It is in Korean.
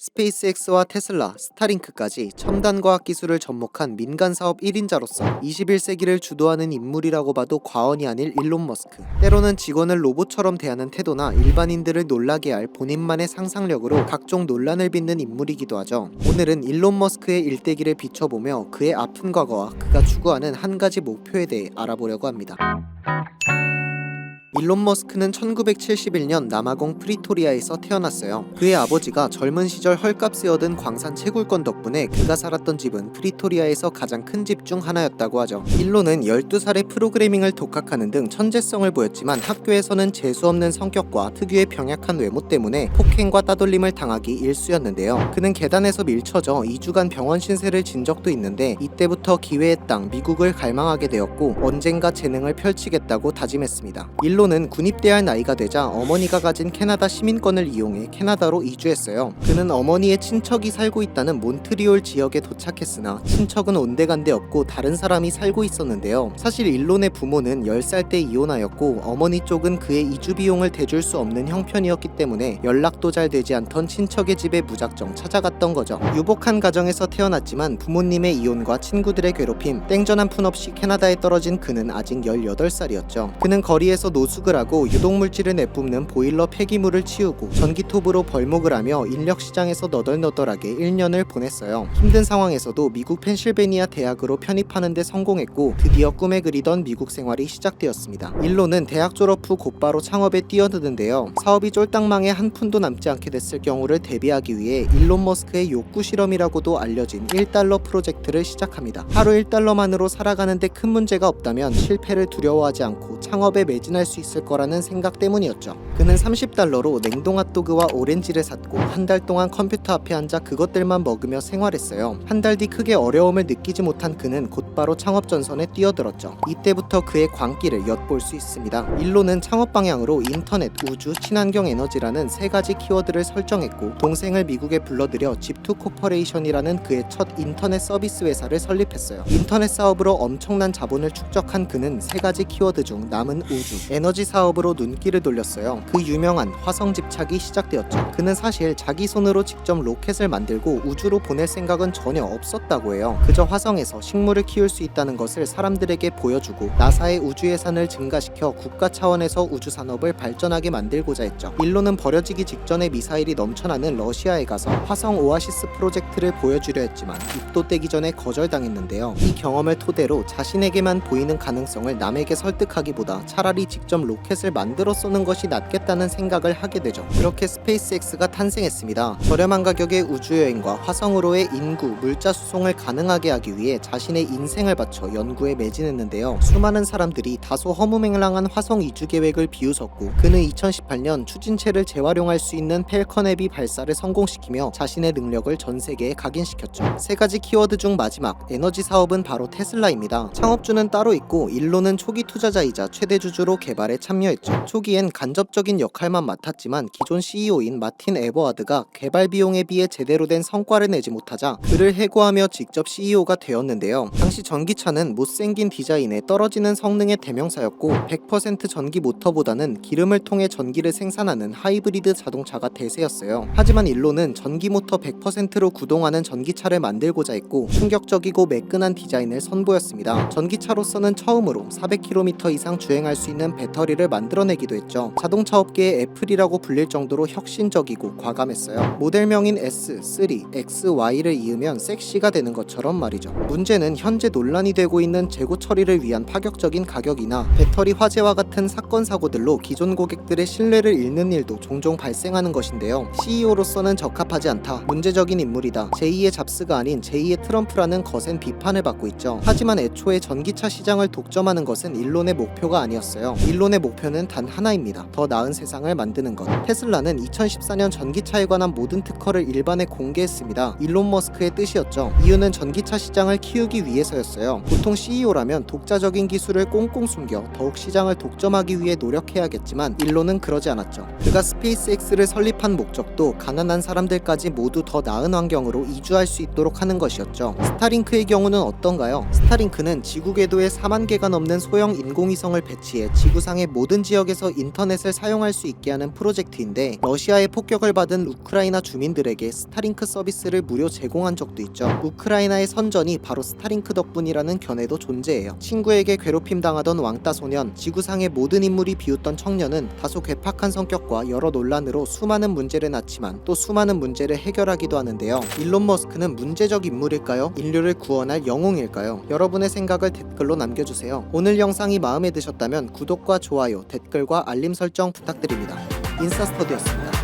스페이스X와 테슬라, 스타링크까지 첨단 과학 기술을 접목한 민간 사업 1인자로서 21세기를 주도하는 인물이라고 봐도 과언이 아닐 일론 머스크. 때로는 직원을 로봇처럼 대하는 태도나 일반인들을 놀라게 할 본인만의 상상력으로 각종 논란을 빚는 인물이기도 하죠. 오늘은 일론 머스크의 일대기를 비춰보며 그의 아픈 과거와 그가 추구하는 한 가지 목표에 대해 알아보려고 합니다. 일론 머스크는 1971년 남아공 프리토리아에서 태어났어요. 그의 아버지가 젊은 시절 헐값에 얻은 광산 채굴권 덕분에 그가 살았던 집은 프리토리아에서 가장 큰 집 중 하나였다고 하죠. 일론은 12살에 프로그래밍을 독학하는 등 천재성을 보였지만 학교에서는 재수없는 성격과 특유의 병약한 외모 때문에 폭행과 따돌림을 당하기 일쑤였는데요. 그는 계단에서 밀쳐져 2주간 병원 신세를 진 적도 있는데 이때부터 기회의 땅 미국을 갈망하게 되었고 언젠가 재능을 펼치겠다고 다짐했습니다. 일론은 군입대할 나이가 되자 어머니가 가진 캐나다 시민권을 이용해 캐나다로 이주했어요. 그는 어머니의 친척이 살고 있다는 몬트리올 지역에 도착했으나 친척은 온데간데 없고 다른 사람이 살고 있었는데요. 사실 일론의 부모는 10살 때 이혼하였고 어머니 쪽은 그의 이주 비용을 대줄 수 없는 형편이었기 때문에 연락도 잘 되지 않던 친척의 집에 무작정 찾아갔던 거죠. 유복한 가정에서 태어났지만 부모님의 이혼과 친구들의 괴롭힘, 땡전 한 푼 없이 캐나다에 떨어진 그는 아직 18살이었죠. 그는 거리에서 노숙을 하고 유독물질을 내뿜는 보일러 폐기물을 치우고 전기톱으로 벌목을 하며 인력시장에서 너덜너덜하게 1년을 보냈어요. 힘든 상황에서도 미국 펜실베니아 대학으로 편입하는 데 성공했고 드디어 꿈에 그리던 미국 생활이 시작되었습니다. 일론은 대학 졸업 후 곧바로 창업에 뛰어드는데요. 사업이 쫄딱 망해 한 푼도 남지 않게 됐을 경우를 대비하기 위해 일론 머스크의 욕구 실험이라고도 알려진 1달러 프로젝트를 시작합니다. 하루 1달러만으로 살아가는데 큰 문제가 없다면 실패를 두려워하지 않고 창업에 매진할 수 있을 거라는 생각 때문이었죠. 그는 30달러로 냉동 핫도그와 오렌지를 샀고 한 달 동안 컴퓨터 앞에 앉아 그것들만 먹으며 생활했어요. 한 달 뒤 크게 어려움을 느끼지 못한 그는 곧바로 창업 전선에 뛰어들었죠. 이때부터 그의 광기를 엿볼 수 있습니다. 일론은 창업 방향으로 인터넷, 우주, 친환경 에너지라는 세 가지 키워드를 설정했고 동생을 미국에 불러들여 집투 코퍼레이션이라는 그의 첫 인터넷 서비스 회사를 설립했어요. 인터넷 사업으로 엄청난 자본을 축적한 그는 세 가지 키워드 중 남은 우주, 에너지 사업으로 눈길을 돌렸어요. 그 유명한 화성 집착이 시작되었죠. 그는 사실 자기 손으로 직접 로켓을 만들고 우주로 보낼 생각은 전혀 없었다고 해요. 그저 화성에서 식물을 키울 수 있다는 것을 사람들에게 보여주고 나사의 우주 예산을 증가시켜 국가 차원에서 우주 산업을 발전하게 만들고자 했죠. 일론은 버려지기 직전에 미사일이 넘쳐나는 러시아에 가서 화성 오아시스 프로젝트를 보여주려 했지만 입도 떼기 전에 거절당했는데요. 이 경험을 토대로 자신에게만 보이는 가능성을 남에게 설득하기보다 차라리 직접 로켓을 만들어 쏘는 것이 낫겠다는 생각을 하게 되죠. 그렇게 스페이스X가 탄생했습니다. 저렴한 가격의 우주여행과 화성으로의 인구, 물자 수송을 가능하게 하기 위해 자신의 인생을 바쳐 연구에 매진했는데요. 수많은 사람들이 다소 허무맹랑한 화성 이주 계획을 비웃었고 그는 2018년 추진체를 재활용할 수 있는 펠컨 헤비 발사를 성공시키며 자신의 능력을 전 세계에 각인시켰죠. 세 가지 키워드 중 마지막 에너지 사업은 바로 테슬라입니다. 창업주는 따로 있고 일론은 초기 투자자이자 최대 주주로 개발에 참여했죠. 초기엔 간접적인 역할만 맡았지만 기존 CEO인 마틴 에버하드가 개발 비용에 비해 제대로 된 성과를 내지 못하자 그를 해고하며 직접 CEO가 되었는데요. 당시 전기차는 못생긴 디자인에 떨어지는 성능의 대명사였고 100% 전기 모터보다는 기름을 통해 전기를 생산하는 하이브리드 자동차가 대세였어요. 하지만 일론은 전기 모터 100%로 구동하는 전기차를 만들고자 했고 충격적이고 매끈한 디자인을 선보였습니다. 전기차로서는 처음으로 400km 이상 주행할 수 있는 배터리를 만들어내기도 했죠. 자동차 업계의 애플이라고 불릴 정도로 혁신적이고 과감했어요. 모델명인 S, 3, X, Y를 이으면 섹시가 되는 것처럼 말이죠. 문제는 현재 논란이 되고 있는 재고 처리를 위한 파격적인 가격이나 배터리 화재와 같은 사건 사고들로 기존 고객들의 신뢰를 잃는 일도 종종 발생하는 것인데요. CEO로서는 적합하지 않다. 문제적인 인물이다. 제2의 잡스가 아닌 제2의 트럼프라는 거센 비판을 받고 있죠. 하지만 애초에 전기차 시장을 독점하는 것은 일론의 목표가 아니었어요. 일론의 목표는 단 하나입니다. 더 나은 세상을 만드는 것. 테슬라는 2014년 전기차에 관한 모든 특허를 일반에 공개했습니다. 일론 머스크의 뜻이었죠. 이유는 전기차 시장을 키우기 위해서였어요. 보통 CEO라면 독자적인 기술을 꽁꽁 숨겨 더욱 시장을 독점하기 위해 노력해야겠지만 일론은 그러지 않았죠. 그가 스페이스X를 설립한 목적도 가난한 사람들까지 모두 더 나은 환경으로 이주할 수 있도록 하는 것이었죠. 스타링크의 경우는 어떤가요? 스타링크는 지구 궤도에 4만 개가 넘는 소형 인공위성을 배치해 지구상 지구상의 모든 지역에서 인터넷을 사용할 수 있게 하는 프로젝트인데, 러시아의 폭격을 받은 우크라이나 주민들에게 스타링크 서비스를 무료 제공한 적도 있죠. 우크라이나의 선전이 바로 스타링크 덕분이라는 견해도 존재해요. 친구에게 괴롭힘 당하던 왕따 소년, 지구상의 모든 인물이 비웃던 청년은 다소 괴팍한 성격과 여러 논란으로 수많은 문제를 낳지만 또 수많은 문제를 해결하기도 하는데요. 일론 머스크는 문제적 인물일까요? 인류를 구원할 영웅일까요? 여러분의 생각을 댓글로 남겨주세요. 오늘 영상이 마음에 드셨다면 구독과 좋아요, 댓글과 알림 설정 부탁드립니다. 인싸스터디였습니다.